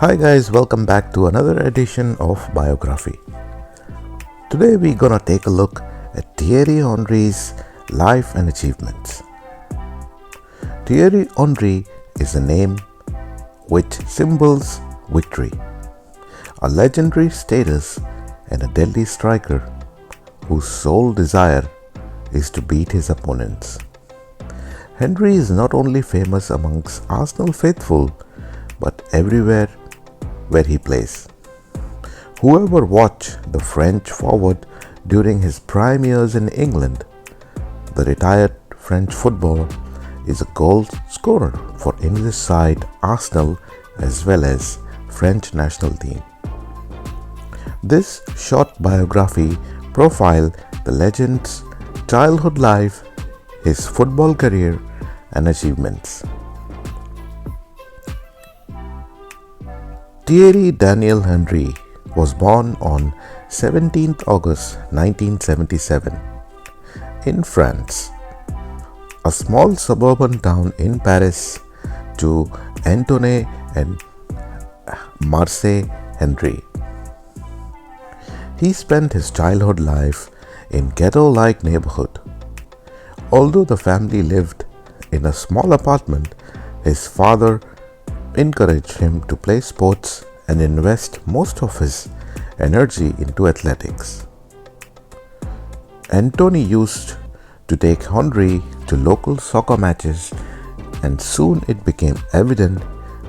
Hi guys, welcome back to another edition of Biography. Today we're gonna take a look at Thierry Henry's life and achievements. Thierry Henry is a name which symbols victory, a legendary status and a deadly striker whose sole desire is to beat his opponents. Henry is not only famous amongst Arsenal faithful but everywhere where he plays. Whoever watched the French forward during his prime years in England, the retired French footballer is a goal scorer for English side Arsenal as well as French national team. This short biography profile the legend's childhood life, his football career and achievements. Thierry Daniel Henry was born on 17th August 1977 in France, a small suburban town in Paris, to Antoine and Marseille Henry. He spent his childhood life in ghetto-like neighborhood. Although the family lived in a small apartment, his father encouraged him to play sports and invest most of his energy into athletics. Anthony used to take Henry to local soccer matches, and soon it became evident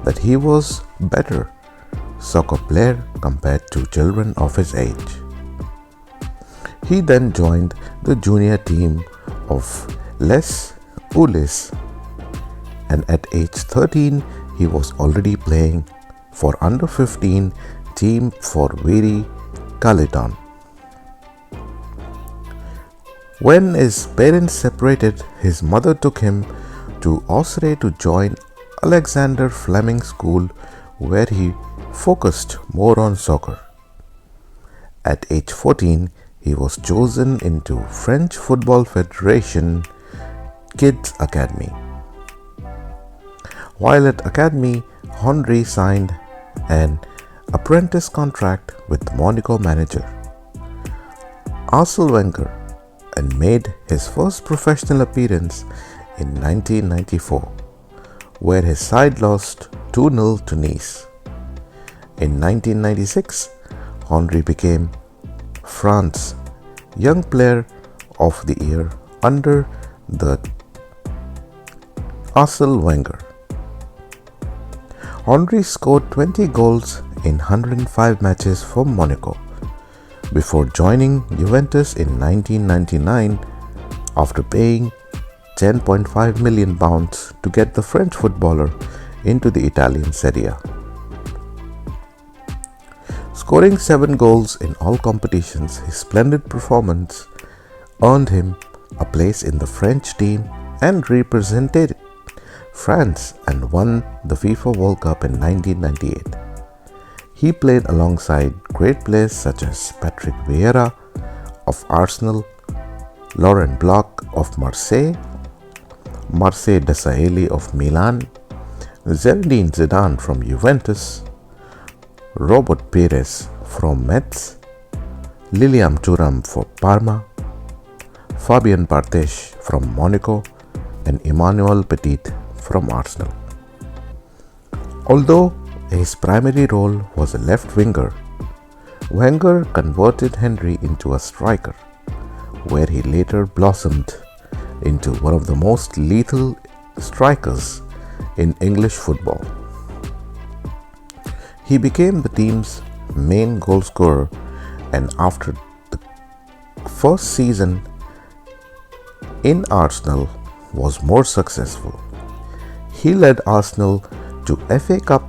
that he was a better soccer player compared to children of his age. He then joined the junior team of Les Ulis, and at age 13 he was already playing for under 15 team for Viry Caledon. When his parents separated, his mother took him to Auxerre to join Alexander Fleming School, where he focused more on soccer. At age 14, he was chosen into French Football Federation Kids Academy. While at Academy, Henry signed an apprentice contract with Monaco manager Arsene Wenger and made his first professional appearance in 1994, where his side lost 2-0 to Nice. In 1996, Henry became France's Young Player of the Year under the Arsene Wenger. Henry scored 20 goals in 105 matches for Monaco before joining Juventus in 1999 after paying £10.5 million to get the French footballer into the Italian Serie A. Scoring 7 goals in all competitions, his splendid performance earned him a place in the French team and represented France and won the FIFA World Cup in 1998. He played alongside great players such as Patrick Vieira of Arsenal, Laurent Blanc of Marseille, Marcel Desailly of Milan, Zinedine Zidane from Juventus, Robert Pires from Metz, Lilian Thuram for Parma, Fabien Barthez from Monaco, and Emmanuel Petit from Arsenal. Although his primary role was a left winger, Wenger converted Henry into a striker, where he later blossomed into one of the most lethal strikers in English football. He became the team's main goal scorer, and after the first season in Arsenal was more successful. He led Arsenal to FA Cup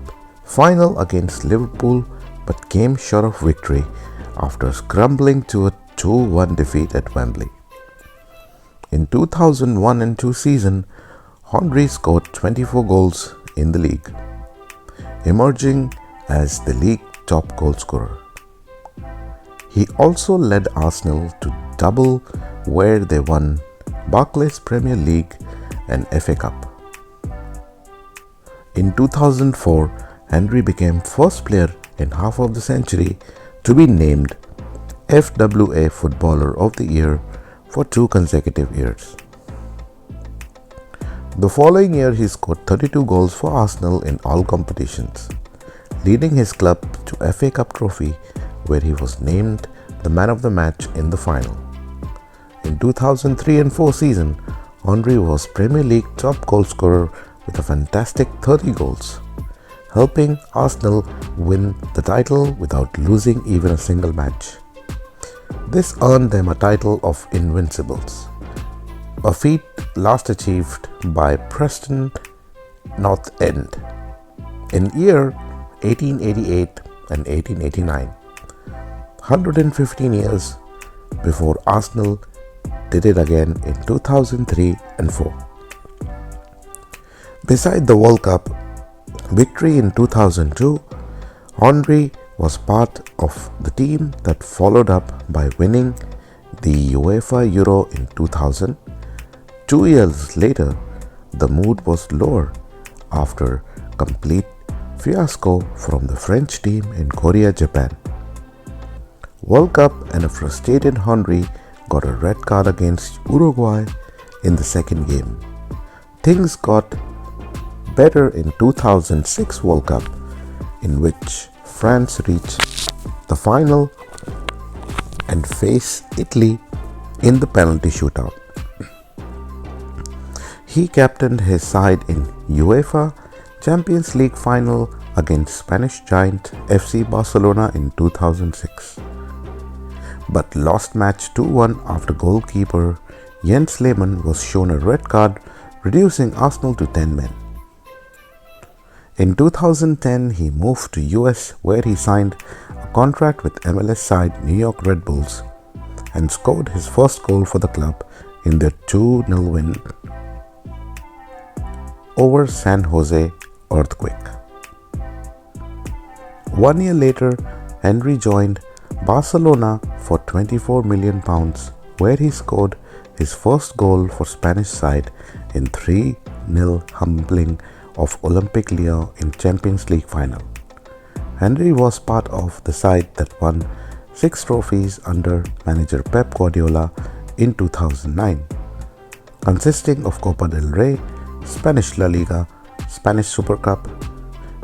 final against Liverpool but came short of victory after crumbling to a 2-1 defeat at Wembley. In 2001 and 2 season, Henry scored 24 goals in the league, emerging as the league top goal scorer. He also led Arsenal to double where they won Barclays Premier League and FA Cup. In 2004, Henry became first player in half of the century to be named FWA Footballer of the Year for 2 consecutive years. The following year he scored 32 goals for Arsenal in all competitions, leading his club to FA Cup trophy where he was named the man of the match in the final. In 2003 and 4 season, Henry was Premier League top goalscorer with a fantastic 30 goals, helping Arsenal win the title without losing even a single match. This earned them a title of Invincibles, a feat last achieved by Preston North End in year 1888 and 1889, 115 years before Arsenal did it again in 2003 and 4. Beside the World Cup victory in 2002, Henry was part of the team that followed up by winning the UEFA Euro in 2000. 2 years later, the mood was lower after complete fiasco from the French team in Korea, Japan. World Cup and a frustrated Henry got a red card against Uruguay in the second game. Things got better in 2006 World Cup, in which France reached the final and faced Italy in the penalty shootout. He captained his side in UEFA Champions League final against Spanish giant FC Barcelona in 2006, but lost match 2-1 after goalkeeper Jens Lehmann was shown a red card, reducing Arsenal to 10 men. In 2010, he moved to US where he signed a contract with MLS side New York Red Bulls and scored his first goal for the club in their 2-0 win over San Jose Earthquake. 1 year later, Henry joined Barcelona for £24 million, where he scored his first goal for Spanish side in 3-0 humbling of Olympique Lyon in Champions League final. Henry was part of the side that won 6 trophies under manager Pep Guardiola in 2009, consisting of Copa del Rey, Spanish La Liga, Spanish Super Cup,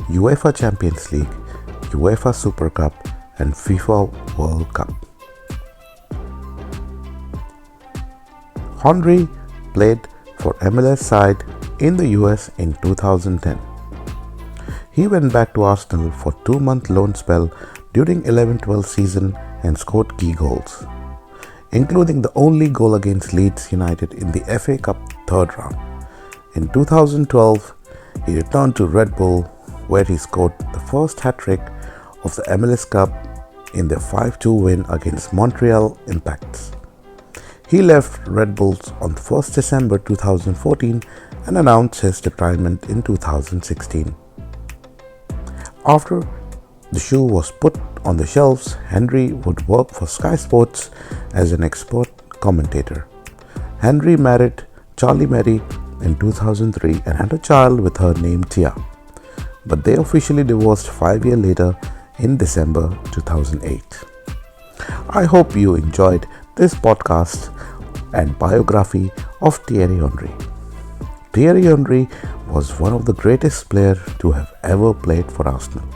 UEFA Champions League, UEFA Super Cup, and FIFA World Cup. Henry played for MLS side in the US in 2010. He went back to Arsenal for 2-month loan spell during 11-12 season and scored key goals, including the only goal against Leeds United in the FA Cup third round. In 2012, he returned to Red Bull where he scored the first hat-trick of the MLS Cup in their 5-2 win against Montreal Impacts. He left Red Bulls on 1st December 2014 and announced his retirement in 2016. After the shoe was put on the shelves, Henry would work for Sky Sports as an expert commentator. Henry married Charlie Mary in 2003 and had a child with her named Tia, but they officially divorced 5 years later in December 2008. I hope you enjoyed this podcast and biography of Thierry Henry. Thierry Henry was one of the greatest players to have ever played for Arsenal.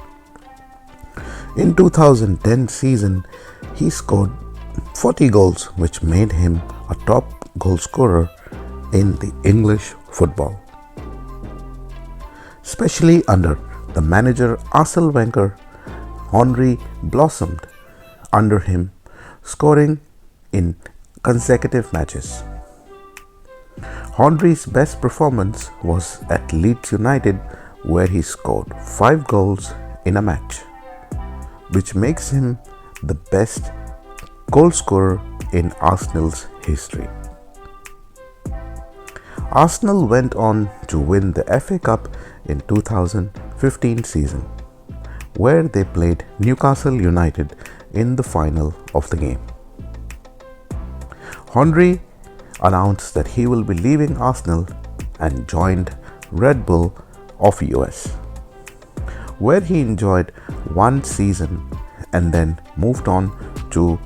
In 2010 season, he scored 40 goals, which made him a top goal scorer in the English football. Especially under the manager Arsene Wenger, Henry blossomed under him, scoring in consecutive matches. Henry's best performance was at Leeds United, where he scored 5 goals in a match, which makes him the best goal scorer in Arsenal's history. Arsenal went on to win the FA Cup in 2015 season, where they played Newcastle United in the final of the game. Henry announced that he will be leaving Arsenal and joined Red Bull of US, where he enjoyed one season and then moved on to